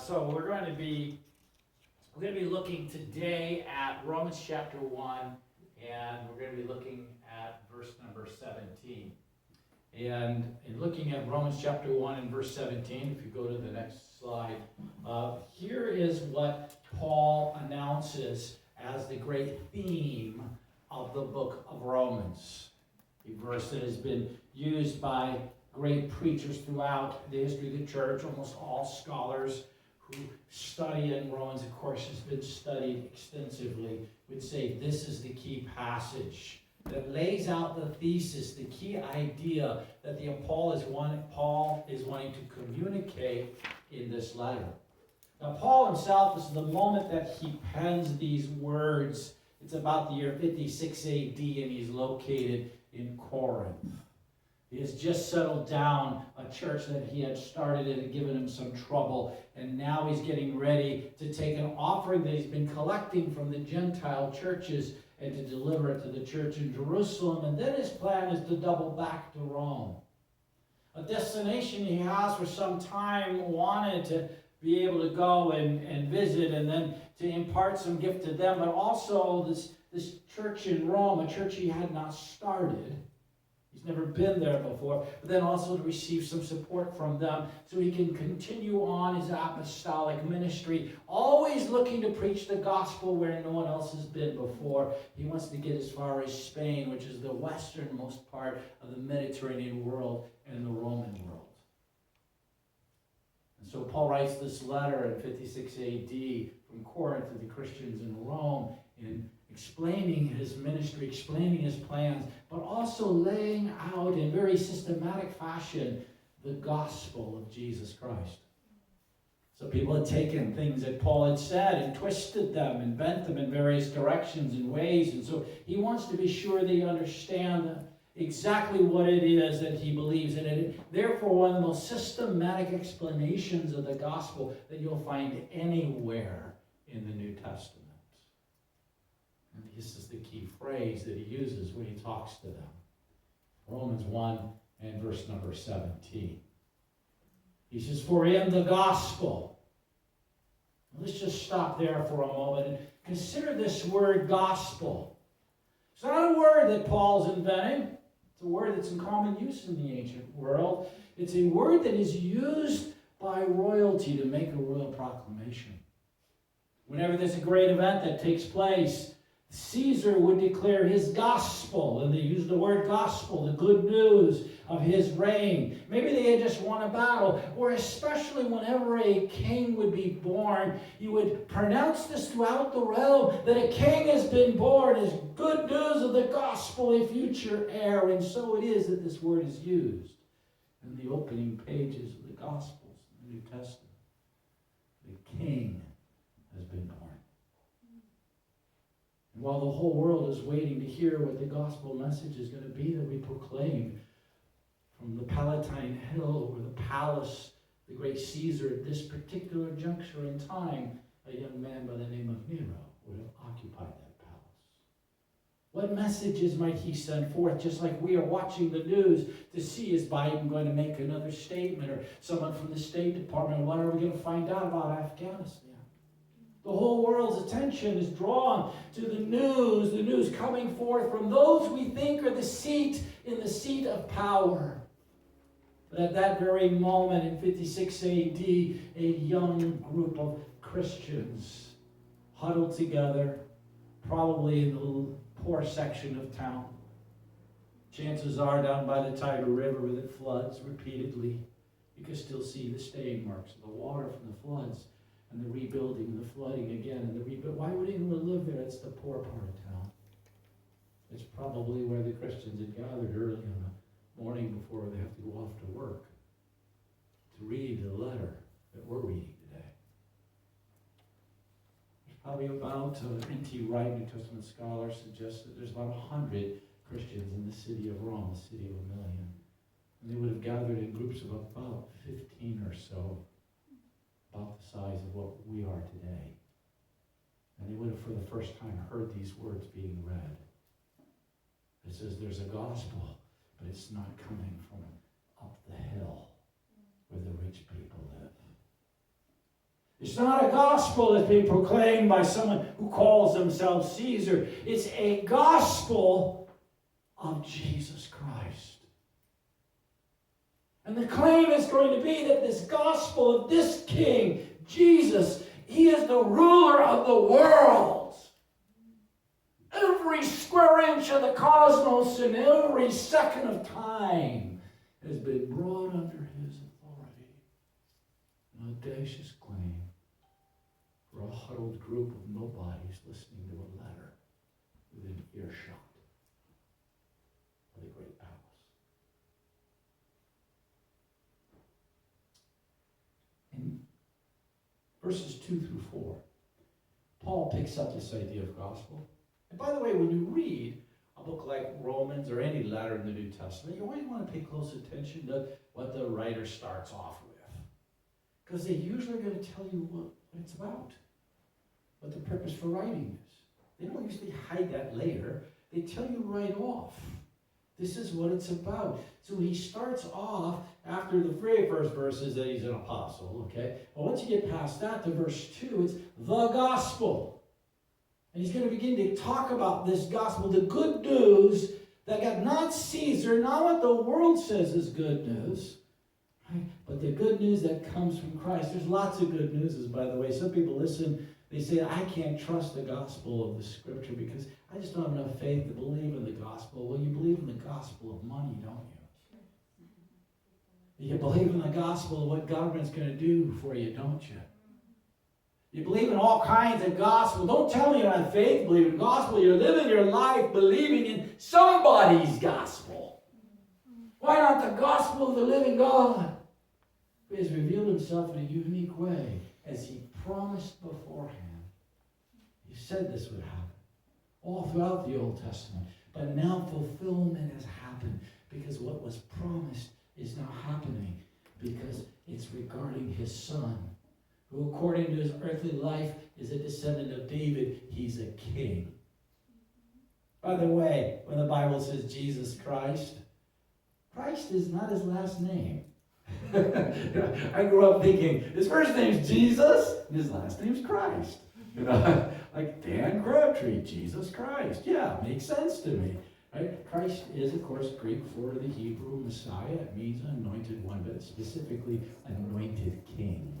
So we're going to be looking today at Romans chapter 1, and we're going to be looking at verse number 17. And in looking at Romans chapter 1 and verse 17, if you go to the next slide, here is what Paul announces as the great theme of the book of Romans. A verse that has been used by great preachers throughout the history of the church. Almost all scholars who study in Romans, of course, has been studied extensively, would say this is the key passage that lays out the thesis, the key idea that Paul is wanting to communicate in this letter. Now, Paul himself, this is the moment that he pens these words. It's about the year 56 AD, and he's located in Corinth. He has just settled down a church that he had started. It had given him some trouble, and now he's getting ready to take an offering that he's been collecting from the Gentile churches and to deliver it to the church in Jerusalem. And then his plan is to double back to Rome, a destination he has for some time wanted to be able to go and visit and then to impart some gift to them, but also this church in Rome, a church he had not started. He's never been there before, but then also to receive some support from them so he can continue on his apostolic ministry, always looking to preach the gospel where no one else has been before. He wants to get as far as Spain, which is the westernmost part of the Mediterranean world and the Roman world. And so Paul writes this letter in 56 AD from Corinth to the Christians in Rome, in explaining his ministry, explaining his plans, but also laying out in very systematic fashion the gospel of Jesus Christ. So people had taken things that Paul had said and twisted them and bent them in various directions and ways, and so he wants to be sure they understand exactly what it is that he believes in it. Therefore, one of the most systematic explanations of the gospel that you'll find anywhere in the New Testament. And this is the key phrase that he uses when he talks to them. Romans 1 and verse number 17. He says, for in the gospel. Let's just stop there for a moment and consider this word gospel. It's not a word that Paul's inventing. It's a word that's in common use in the ancient world. It's a word that is used by royalty to make a royal proclamation. Whenever there's a great event that takes place, Caesar would declare his gospel, and they use the word gospel, the good news of his reign. Maybe they had just won a battle, or especially whenever a king would be born, you would pronounce this throughout the realm that a king has been born as good news of the gospel, a future heir. And so it is that this word is used in the opening pages of the Gospels in the New Testament. The king has been born. And while the whole world is waiting to hear what the gospel message is going to be that we proclaim from the Palatine Hill or the palace, the great Caesar, at this particular juncture in time, a young man by the name of Nero would have occupied that palace. What messages might he send forth, just like we are watching the news to see, is Biden going to make another statement, or someone from the State Department? What are we going to find out about Afghanistan? The whole world's attention is drawn to the news coming forth from those we think are in the seat of power. But at that very moment in 56 AD, a young group of Christians huddled together, probably in the poor section of town. Chances are down by the Tiber River that floods repeatedly. You can still see the stain marks of the water from the floods. And the rebuilding and the flooding again. And why would anyone live there? It's the poor part of town. It's probably where the Christians had gathered early in the morning before they have to go off to work to read the letter that we're reading today. There's probably about, N.T. Wright, New Testament scholar, suggests that there's about 100 Christians in the city of Rome, the city of 1 million. And they would have gathered in groups of about 15 or so, about the size of what we are today. And they would have for the first time heard these words being read. It says there's a gospel, but it's not coming from up the hill where the rich people live. It's not a gospel that's being proclaimed by someone who calls themselves Caesar. It's a gospel of Jesus Christ. And the claim is going to be that this gospel of this king, Jesus, he is the ruler of the world. Every square inch of the cosmos and every second of time has been brought under his authority. An audacious claim for a huddled group of nobodies listening to a letter within earshot of the great palace. In verses 2 through 4, Paul picks up this idea of gospel. And by the way, when you read a book like Romans or any letter in the New Testament, you always want to pay close attention to what the writer starts off with. Because they usually are going to tell you what it's about, what the purpose for writing is. They don't usually hide that later. They tell you right off. This is what it's about. So he starts off after the very first verse is that he's an apostle, okay? But once you get past that to verse 2, it's the gospel. And he's going to begin to talk about this gospel, the good news that got not Caesar, not what the world says is good news, right? But the good news that comes from Christ. There's lots of good news, by the way. Some people listen, they say, I can't trust the gospel of the scripture because I just don't have enough faith to believe in the gospel. Well, you believe in the gospel of money, don't you? You believe in the gospel of what government's going to do for you, don't you? You believe in all kinds of gospel. Don't tell me you don't have faith, believe in gospel. You're living your life believing in somebody's gospel. Why not the gospel of the living God? He has revealed himself in a unique way as he promised beforehand. He said this would happen all throughout the Old Testament. But now fulfillment has happened because what was promised is now happening because it's regarding his son, who according to his earthly life is a descendant of David. He's a king. By the way, when the Bible says Jesus Christ, Christ is not his last name. I grew up thinking, his first name's Jesus, and his last name's Christ. Like Dan Crabtree, Jesus Christ. Yeah, makes sense to me. Right? Christ is, of course, Greek for the Hebrew Messiah. It means anointed one, but it's specifically anointed king.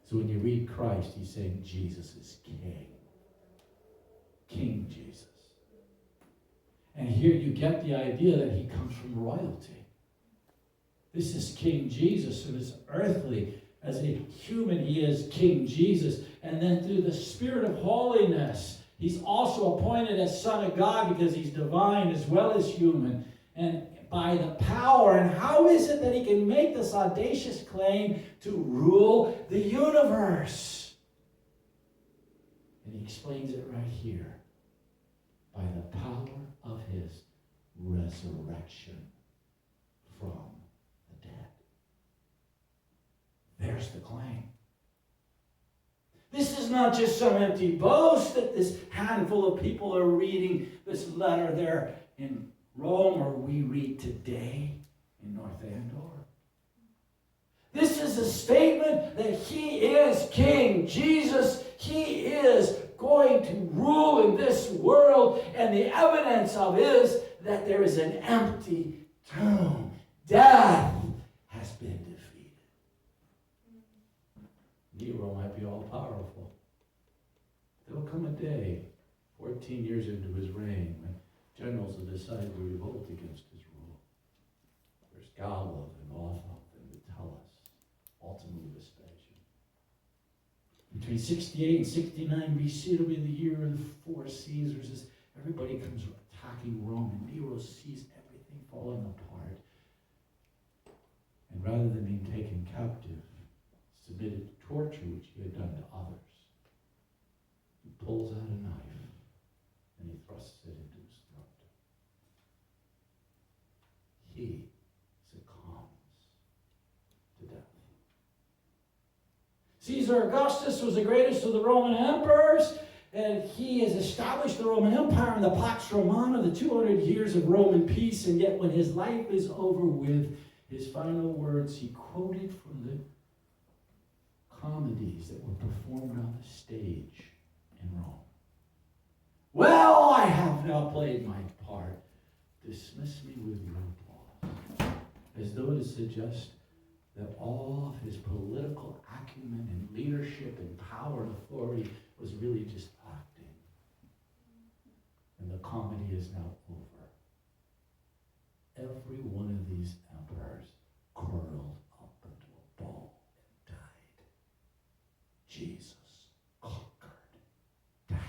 So when you read Christ, he's saying Jesus is king. King Jesus. And here you get the idea that he comes from royalty. This is King Jesus, who is earthly. As a human, he is King Jesus. And then through the Spirit of holiness, he's also appointed as Son of God because he's divine as well as human. And by the power, and how is it that he can make this audacious claim to rule the universe? And he explains it right here. By the power of his resurrection from the dead. There's the claim. This is not just some empty boast that this handful of people are reading this letter there in Rome, or we read today in North Andover. This is a statement that he is king. Jesus, he is going to rule in this world, and the evidence of is that there is an empty tomb. Death has been defeated. Nero might be all powerful. There will come a day, 14 years into his reign, when generals will decide to revolt against his rule. There's Galba and Otho and Metellus, ultimately Vespasian. Between 68 and 69 BC, it'll be the year of the four Caesars, as everybody comes attacking Rome, and Nero sees everything falling apart. And rather than being taken captive, submitted to torture, which he had done to others, he pulls out a knife and he thrusts it into his throat. He succumbs to death. Caesar Augustus was the greatest of the Roman emperors, and he has established the Roman Empire in the Pax Romana, the 200 years of Roman peace, and yet when his life is over with, his final words, he quoted from the comedies that were performed on the stage in Rome. Well, I have now played my part. Dismiss me with your applause. As though to suggest that all of his political acumen and leadership and power and authority was really just acting. And the comedy is now over. Every one of these emperors curled up into a ball and died. Jesus conquered death.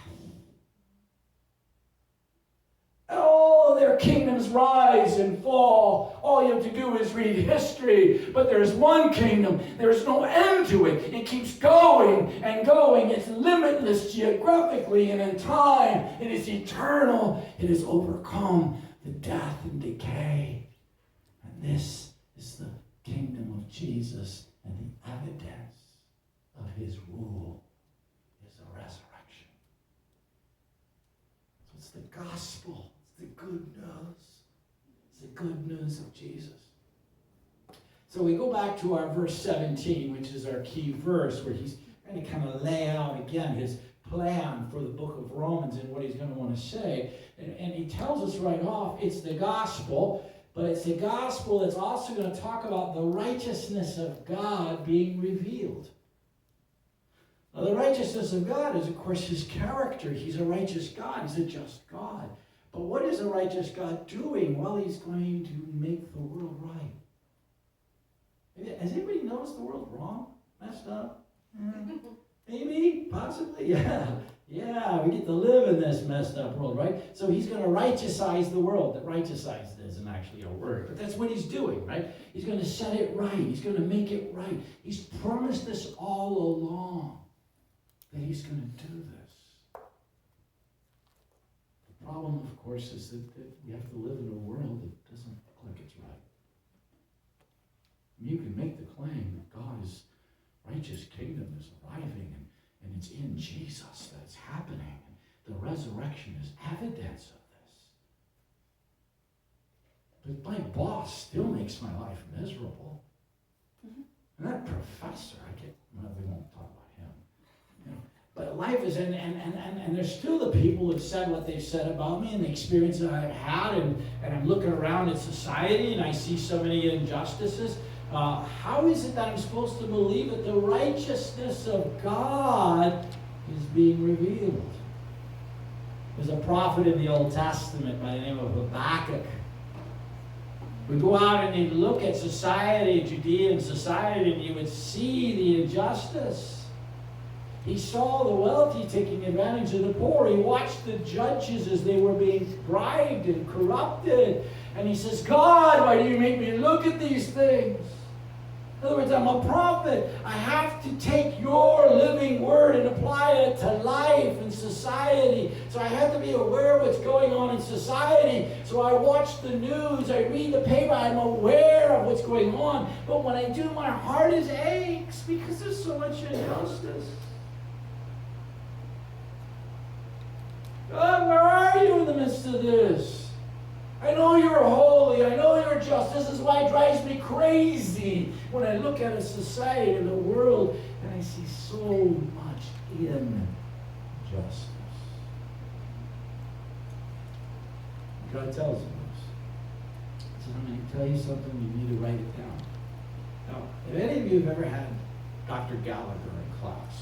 Oh, their kingdoms rise and fall. All you have to do is read history. But there's one kingdom. There's no end to it. It keeps going and going. It's limitless geographically and in time. It is eternal. It has overcome the death and decay. And this is the kingdom of Jesus. And the evidence of his rule is the resurrection. So it's the gospel. It's the good news. It's the good news of Jesus. So we go back to our verse 17, which is our key verse, where he's going to kind of lay out again his plan for the book of Romans and what he's going to want to say. And he tells us right off, it's the gospel, but it's the gospel that's also going to talk about the righteousness of God being revealed. Now, the righteousness of God is, of course, his character. He's a righteous God. He's a just God. But what is a righteous God doing? Well, he's going to make the world right. Has anybody noticed the world wrong? Messed up? Maybe? Possibly? Yeah, we get to live in this messed up world, right? So he's going to righteousize the world. That righteousized isn't actually a word, but that's what he's doing, right? He's going to set it right. He's going to make it right. He's promised this all along, that he's going to do this. The problem, of course, is that we have to live in a world that doesn't look like it's right. You can make the claim that God's righteous kingdom is arriving and it's in Jesus that it's happening. And the resurrection is evidence of this. But my boss still makes my life miserable. And that professor, we won't talk about him. You know, but life is, and there's still the people who've said what they've said about me and the experience that I've had, and I'm looking around at society and I see so many injustices. How is it that I'm supposed to believe that the righteousness of God is being revealed? There's a prophet in the Old Testament by the name of Habakkuk. We go out and you look at society, Judean society, and you would see the injustice. He saw the wealthy taking advantage of the poor. He watched the judges as they were being bribed and corrupted. And he says, God, why do you make me look at these things? In other words, I'm a prophet. I have to take your living word and apply it to life and society. So I have to be aware of what's going on in society. So I watch the news, I read the paper, I'm aware of what's going on. But when I do, my heart is aches because there's so much injustice. God, where are you in the midst of this? I know you're holy. I know you're just. This is why it drives me crazy when I look at a society and the world and I see so much injustice. God tells him this. He says, I'm going to tell you something. You need to write it down. Now, if any of you have ever had Dr. Gallagher in class,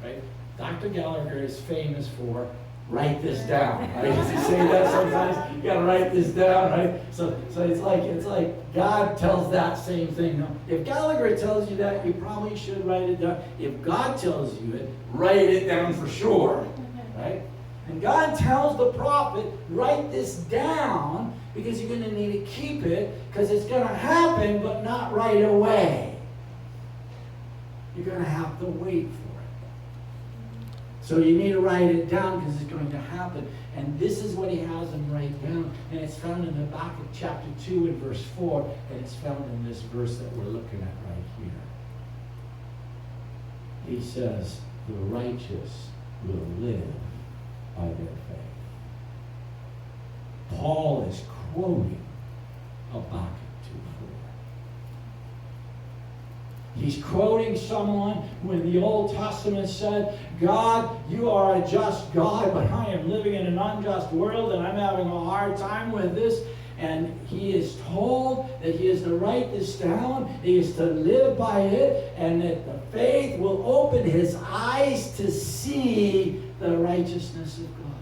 right? Dr. Gallagher is famous for write this down, right? Does he say that sometimes? You gotta write this down, right? So it's like God tells that same thing. Now, if Gallagher tells you that, you probably should write it down. If God tells you it, write it down for sure, right? And God tells the prophet, write this down because you're going to need to keep it because it's going to happen, but not right away. You're going to have to wait for it. So you need to write it down because it's going to happen. And this is what he has him write down. And it's found in Habakkuk chapter 2 and verse 4. And it's found in this verse that we're looking at right here. He says, the righteous will live by their faith. Paul is quoting Habakkuk 2:4. He's quoting someone who in the Old Testament said, God, you are a just God, but I am living in an unjust world and I'm having a hard time with this. And he is told that he is to write this down, he is to live by it, and that the faith will open his eyes to see the righteousness of God.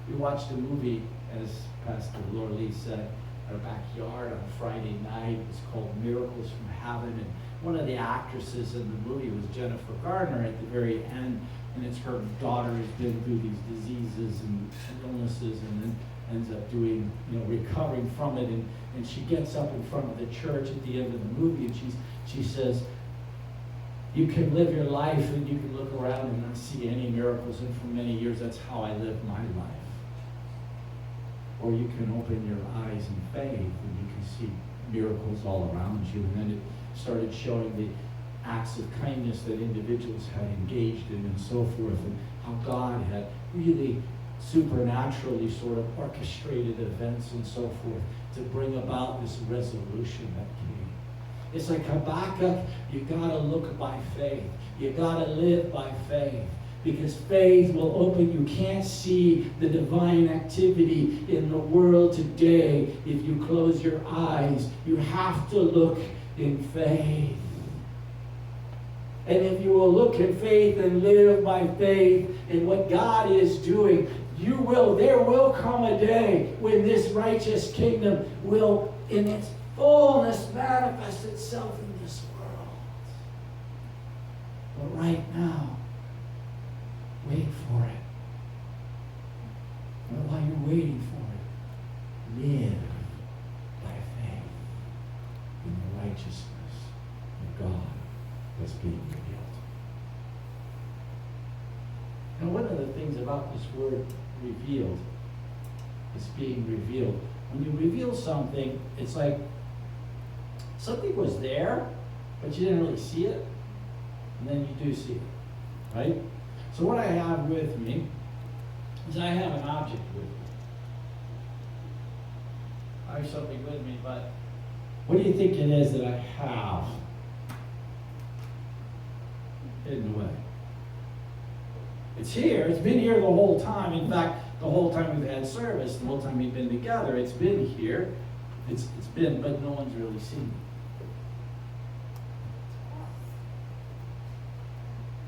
We watched a movie, as Pastor Laura Lee said, our backyard on Friday night. It was called Miracles from Heaven, and one of the actresses in the movie was Jennifer Garner at the very end, and it's her daughter has been through these diseases and illnesses, and then ends up doing, recovering from it, and she gets up in front of the church at the end of the movie, and she says, you can live your life and you can look around and not see any miracles, and for many years that's how I lived my life. Or you can open your eyes in faith and you can see miracles all around you. And then it started showing the acts of kindness that individuals had engaged in and so forth, and how God had really supernaturally sort of orchestrated events and so forth to bring about this resolution that came. It's like Habakkuk, you gotta look by faith. You gotta live by faith. Because faith will open. You can't see the divine activity in the world today if you close your eyes. You have to look in faith. And if you will look in faith and live by faith in what God is doing, there will come a day when this righteous kingdom will, in its fullness, manifest itself in this world. But right now, wait for it. And while you're waiting for it, live by faith in the righteousness of God that's being revealed. Now, one of the things about this word revealed is being revealed. When you reveal something, it's like something was there, but you didn't really see it, and then you do see it, right? So what I have with me is I have an object with me. I have something with me, but what do you think it is that I have hidden away? It's here. It's been here the whole time. In fact, the whole time we've had service, the whole time we've been together, it's been here. It's been, but no one's really seen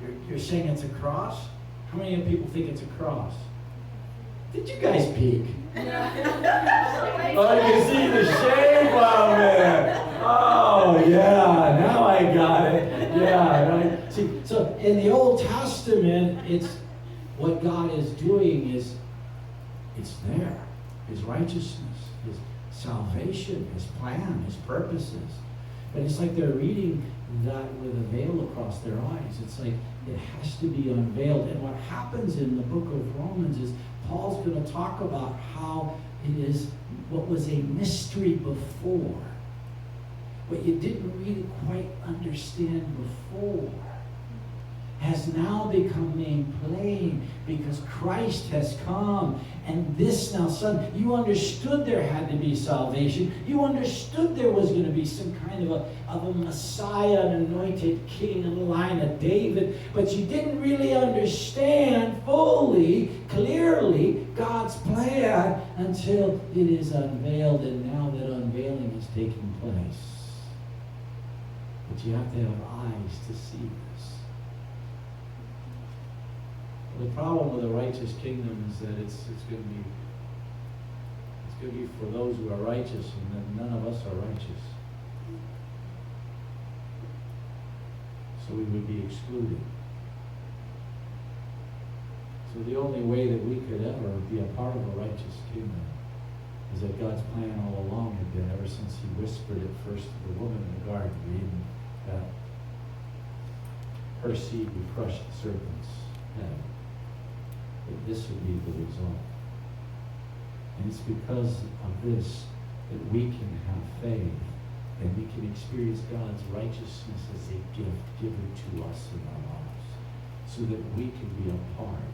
it. You're saying it's a cross? How many people think it's a cross? Did you guys peek? Oh, you can see the shape of it. Oh, yeah, now I got it. Yeah, right. See, so in the Old Testament, it's what God is doing is it's there. His righteousness, his salvation, his plan, his purposes. But it's like they're reading that with a veil across their eyes. It's like it has to be unveiled. And what happens in the book of Romans is Paul's going to talk about how it is what was a mystery before, what you didn't really quite understand before, has now become made plain because Christ has come. And this now, son, you understood there had to be salvation. You understood there was going to be some kind of a Messiah, an anointed king in the line of David, but you didn't really understand fully, clearly, God's plan until it is unveiled, and now that unveiling is taking place. But you have to have eyes to see this. The problem with the righteous kingdom is that it's going to be for those who are righteous, and that none of us are righteous. So we would be excluded. So the only way that we could ever be a part of a righteous kingdom is that God's plan all along had been, ever since he whispered it first to the woman in the garden, reading that her seed would crush the serpent's head. That this would be the result. And it's because of this that we can have faith and we can experience God's righteousness as a gift given to us in our lives, so that we can be a part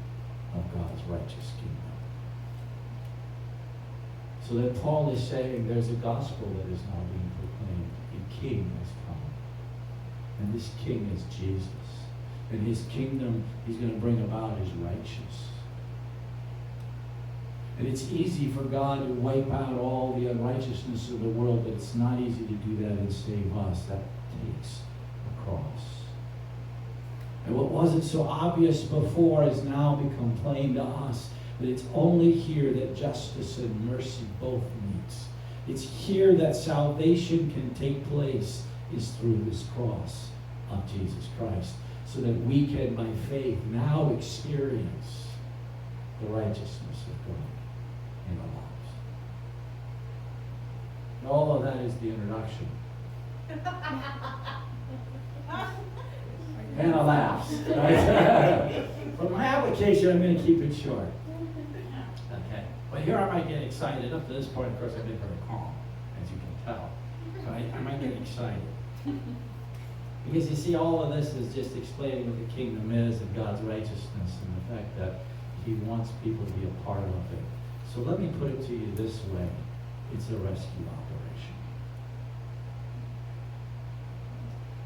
of God's righteous kingdom. So that Paul is saying there's a gospel that is now being proclaimed. A king has come. And this king is Jesus. And his kingdom, he's going to bring about his righteousness. And it's easy for God to wipe out all the unrighteousness of the world, but it's not easy to do that and save us. That takes a cross. And what wasn't so obvious before has now become plain to us. But it's only here that justice and mercy both meets. It's here that salvation can take place, is through this cross of Jesus Christ, so that we can, by faith, now experience the righteousness of God in our lives. And all of that is the introduction. And a laughs. Right? For my application, I'm going to keep it short. Okay. But here I might get excited. Up to this point, of course, I've been very calm, as you can tell. So I might get excited. Because you see, all of this is just explaining what the kingdom is and God's righteousness and the fact that he wants people to be a part of it. So let me put it to you this way. It's a rescue operation.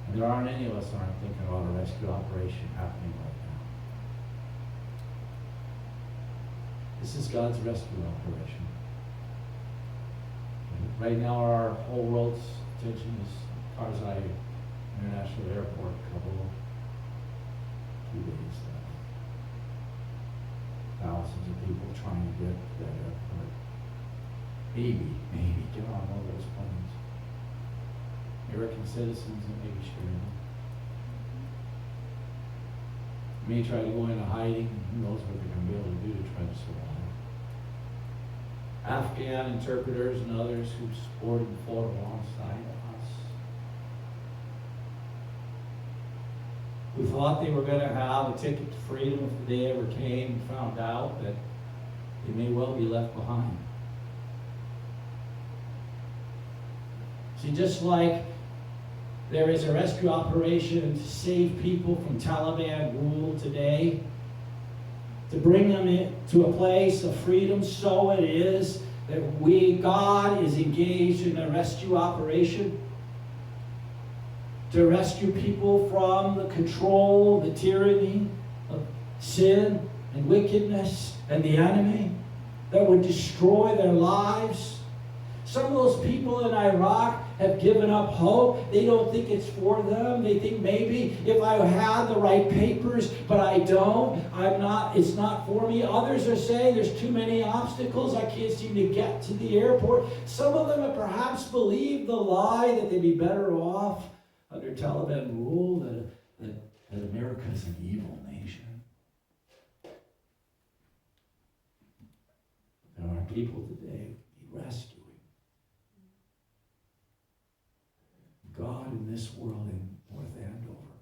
And there aren't any of us aren't thinking about a rescue operation happening right now. This is God's rescue operation. Right now our whole world's attention is Karzai International Airport, a couple of 2 days now. Thousands of people trying to get to that airport. Maybe get on one of those planes. American citizens and maybe sharing them. May try to go into hiding. Who knows what they're going to be able to do to try to survive. Afghan interpreters and others who supported and fought alongside us. We thought they were going to have a ticket to freedom if the day ever came, and found out that they may well be left behind. See, just like there is a rescue operation to save people from Taliban rule today, to bring them into a place of freedom, so it is that God is engaged in a rescue operation to rescue people from the control, the tyranny of sin and wickedness and the enemy that would destroy their lives. Some of those people in Iraq have given up hope. They don't think it's for them. They think maybe if I had the right papers, but I don't, it's not for me. Others are saying there's too many obstacles. I can't seem to get to the airport. Some of them have perhaps believed the lie that they'd be better off under Taliban rule, that America is an evil nation. There are people today who need rescuing. God in this world in North Andover.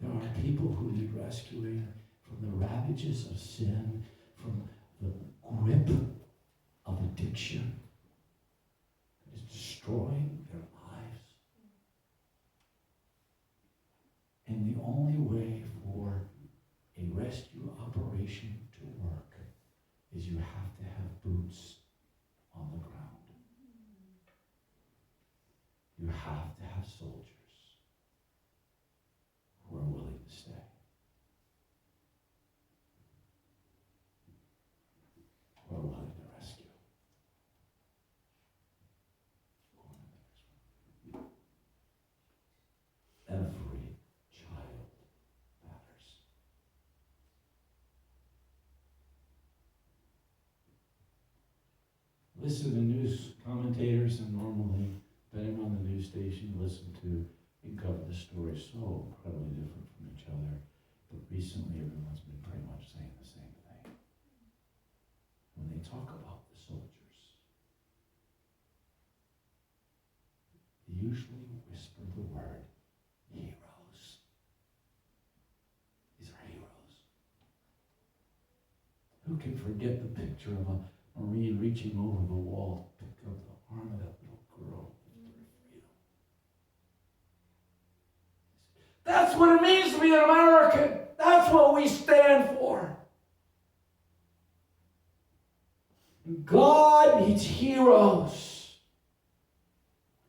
There are people who need rescuing from the ravages of sin, from the grip of addiction that is destroying their lives. And the only way for a rescue operation to work is you have to have boots on the ground. You have to have soldiers who are willing to stay. Who are willing to rescue. Every child matters. Listen to news commentators, and normally, depending on the news station you listen to, you can cover the story so incredibly different from each other. But recently, everyone's been pretty much saying the same thing. When they talk about the soldiers, they usually whisper the word heroes. These are heroes. Who can forget the picture of a Marine reaching over the wall to pick up the arm of that little girl? That's what it means to be an American. That's what we stand for. God needs heroes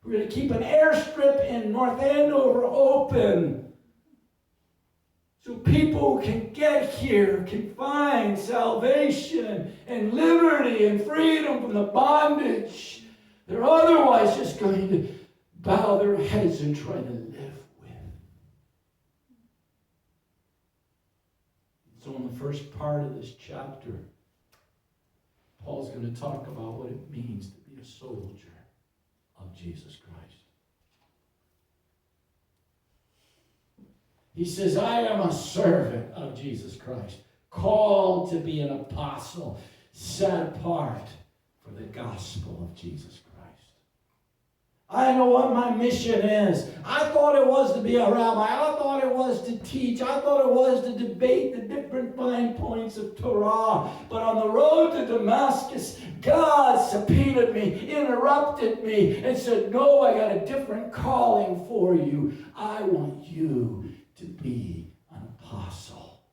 We're going to keep an airstrip in North Andover open so people can get here, can find salvation and liberty and freedom from the bondage they're otherwise just going to bow their heads and try to live with. So in the first part of this chapter, Paul's going to talk about what it means to be a soldier of Jesus Christ. He says, I am a servant of Jesus Christ, called to be an apostle, set apart for the gospel of Jesus Christ. I know what my mission is. I thought it was to be a rabbi. I thought it was to teach. I thought it was to debate the different fine points of Torah. But on the road to Damascus, God subpoenaed me, interrupted me, and said, no, I got a different calling for you. I want you to be an apostle.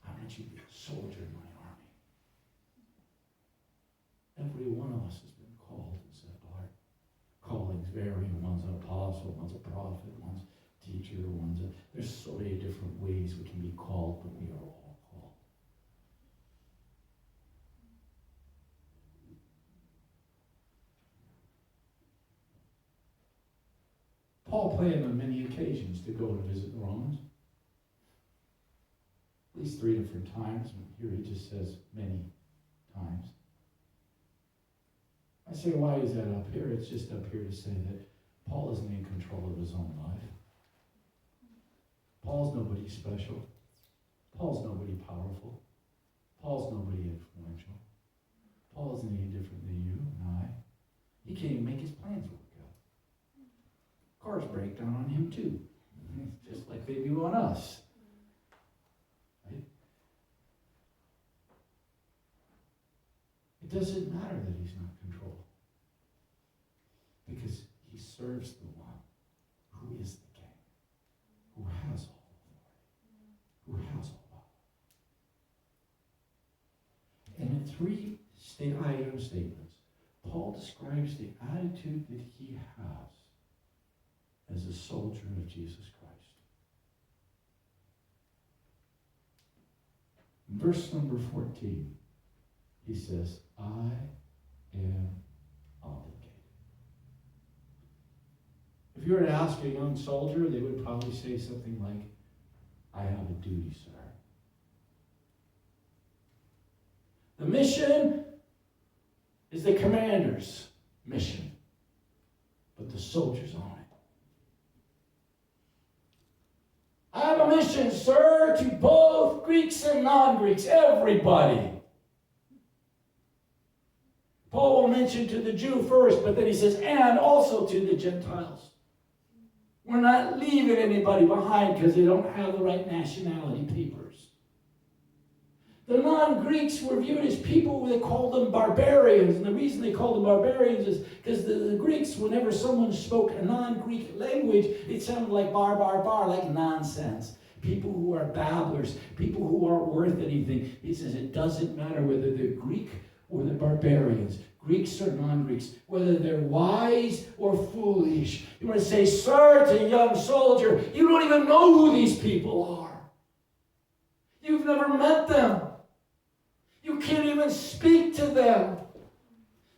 I want you to be a soldier in my army. Every one of us has been called and set apart. Callings vary. One's an apostle, one's a prophet, one's a teacher, there's so many different ways we can be called, but we are all called. Paul planned on many occasions to go to visit the Romans. At least 3 different times. Here he just says many times. I say, why is that up here? It's just up here to say that Paul isn't in control of his own life. Paul's nobody special. Paul's nobody powerful. Paul's nobody influential. Paul isn't any different than you and I. He can't even make his plans work out. Cars break down on him too, just like they do on us. Right? It doesn't matter that he's not controlled, because he serves the one who is the king, who has all authority, who has all power. And in 3 I am statements, Paul describes the attitude that he has as a soldier of Jesus Christ. In verse number 14, he says, I am obligated. If you were to ask a young soldier, they would probably say something like, I have a duty, sir. The mission is the commander's mission, but the soldier's on it. I have a mission, sir, to both Greeks and non-Greeks, everybody. Paul will mention to the Jew first, but then he says, and also to the Gentiles. We're not leaving anybody behind because they don't have the right nationality papers. The non-Greeks were viewed as people, they called them barbarians. And the reason they called them barbarians is because the Greeks, whenever someone spoke a non-Greek language, it sounded like bar, like nonsense. People who are babblers, people who aren't worth anything. He says it doesn't matter whether they're Greek or they're barbarians, Greeks or non-Greeks, whether they're wise or foolish. You want to say, sir, to a young soldier, you don't even know who these people are. You've never met them. You can't even speak to them.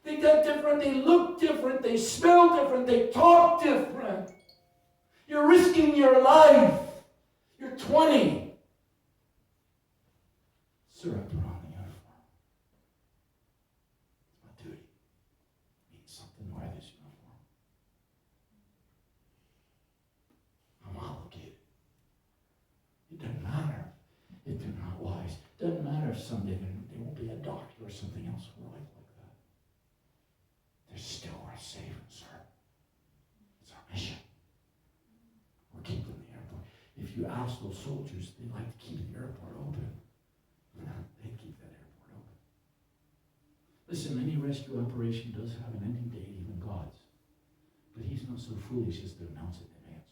They got different, they look different, they smell different, they talk different. You're risking your life. You're 20. Sir, I put on the uniform. It's my duty. It means something to wear this uniform. I'm obligated. It doesn't matter if they're not wise. It doesn't matter if someday they won't be a doctor or something else in life like that. They're still worth saving, sir. It's our mission. We're keeping the airport. If you ask those soldiers, they like to keep the airport open. They keep that airport open. Listen, any rescue operation does have an ending date, even God's. But he's not so foolish as to announce it in advance.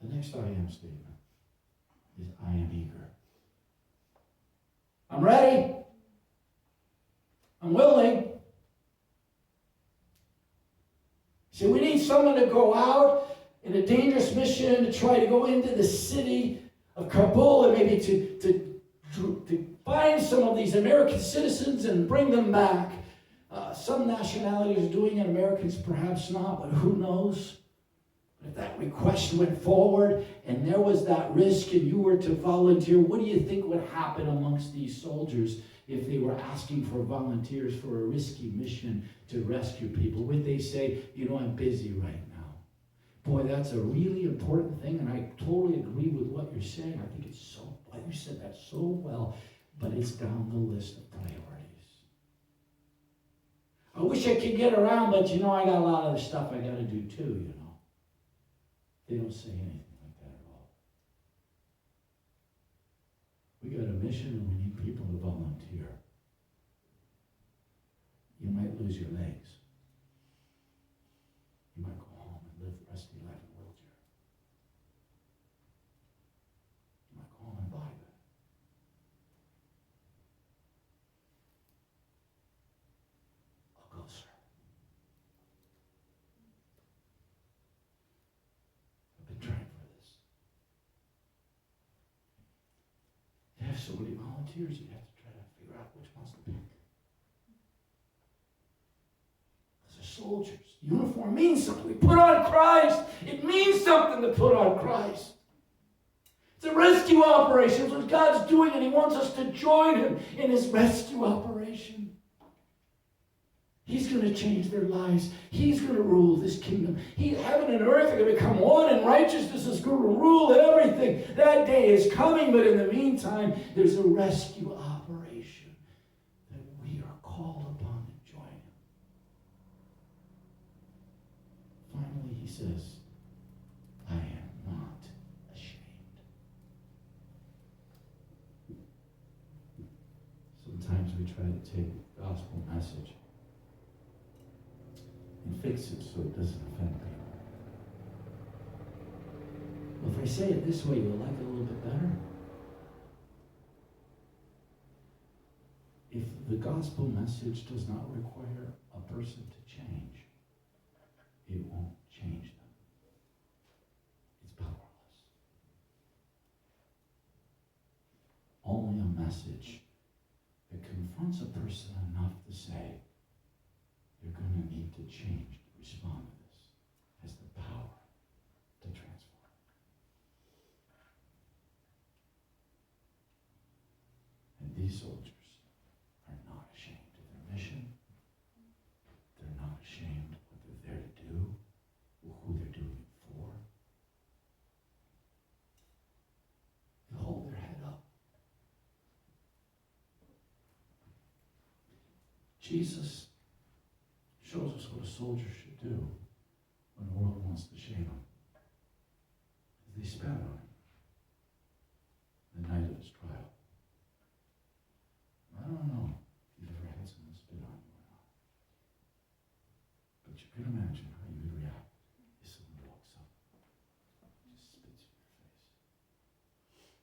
The next I am statement is I am eager. I'm ready. I'm willing. See, we need someone to go out in a dangerous mission to try to go into the city of Kabul and maybe to find some of these American citizens and bring them back. Some nationalities are doing it, Americans perhaps not, but who knows? If that request went forward and there was that risk and you were to volunteer, what do you think would happen amongst these soldiers if they were asking for volunteers for a risky mission to rescue people? Would they say, I'm busy right now? Boy, that's a really important thing, and I totally agree with what you're saying. I think you said that so well, but it's down the list of priorities. I wish I could get around, but I got a lot of stuff I got to do too, They don't say anything like that at all. We got a mission and we need people to volunteer. You might lose your legs. You might go home and live the rest of your life in a wheelchair. You might go home and buy that. I'll go, sir. I've been trying for this. You have so many volunteers, you have to try to figure out which ones to pick. Those are soldiers. Uniform means something. We put on Christ. It means something to put on Christ. It's a rescue operation. It's what God's doing, and He wants us to join Him in His rescue operation. He's going to change their lives. He's going to rule this kingdom. Heaven and earth are going to become one, and righteousness is going to rule everything. That day is coming, but in the meantime, there's a rescue operation that we are called upon to join Him. Finally, He says, I am not ashamed. Sometimes we try to take the gospel message and fix it so it doesn't offend people. Well, if I say it this way, you'll like it a little bit better. If the gospel message does not require a person to change, it won't change them. It's powerless. Only a message that confronts a person enough to say, you're going to need to change to respond to this, has the power to transform. And these soldiers are not ashamed of their mission. They're not ashamed of what they're there to do, or who they're doing it for. They hold their head up. Jesus shows us what a soldier should do when the world wants to shame him. They spat on him the night of his trial. I don't know if you've ever had someone spit on you or not, but you can imagine how you would react if someone walks up and just spits in your face.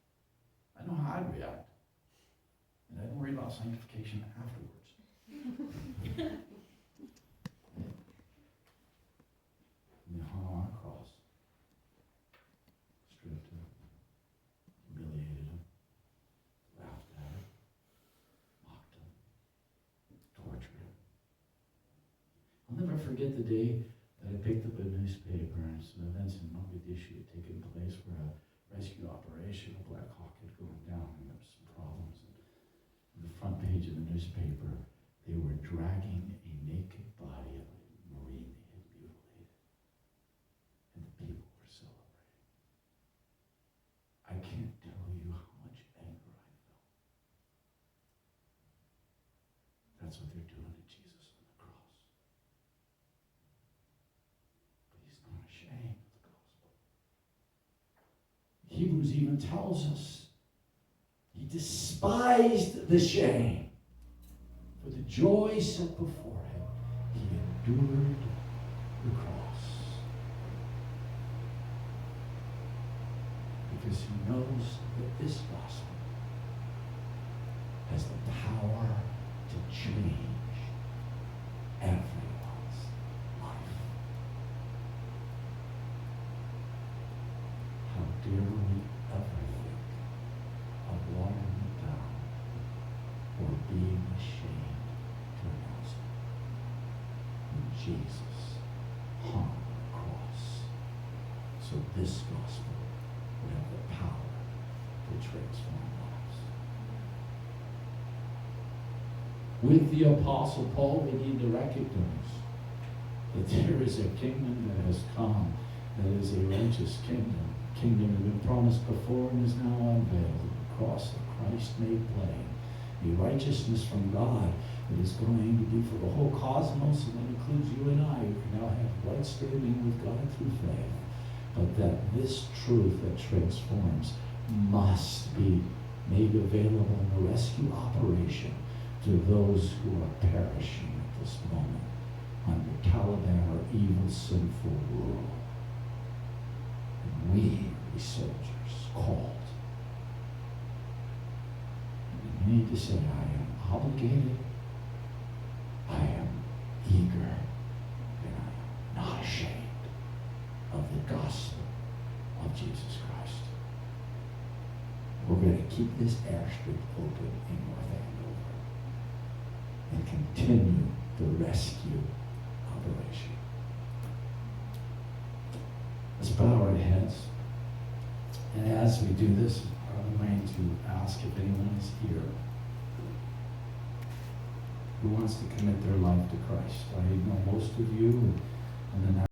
I know how I'd react, and I'd worry about sanctification afterwards. And hung on a cross, stripped him, humiliated him, laughed at him, mocked him, tortured him. I'll never forget the day that I picked up a newspaper and some events in Mogadishu had taken place where a rescue operation, a Black Hawk, had gone down, and there were some problems. And on the front page of the newspaper, they were dragging a naked body of a Marine they had mutilated. And the people were celebrating. I can't tell you how much anger I felt. That's what they're doing to Jesus on the cross. But He's not ashamed of the gospel. Hebrews even tells us He despised the shame. For the joy set before Him, He endured the cross. Because He knows that this gospel has the power to change everyone's life. How dare we ever think of watering it down or being ashamed to announce it? When Jesus hung on the cross, so this gospel would have the power to transform lives. With the Apostle Paul, we need to recognize that there is a kingdom that has come, that is a righteous kingdom. Kingdom had been promised before and is now unveiled. The cross of Christ made plain. A righteousness from God that is going to be for the whole cosmos, and that includes you and I, who can now have right standing with God through faith. But that this truth that transforms must be made available in the rescue operation to those who are perishing at this moment under Taliban or evil, sinful rule. And we soldiers called. And you need to say, I am obligated, I am eager, and I am not ashamed of the gospel of Jesus Christ. We're going to keep this airstrip open in North Andover and continue the rescue operation. Let's bow our heads. And as we do this, I'm going to ask if anyone is here who wants to commit their life to Christ. I know most of you, and then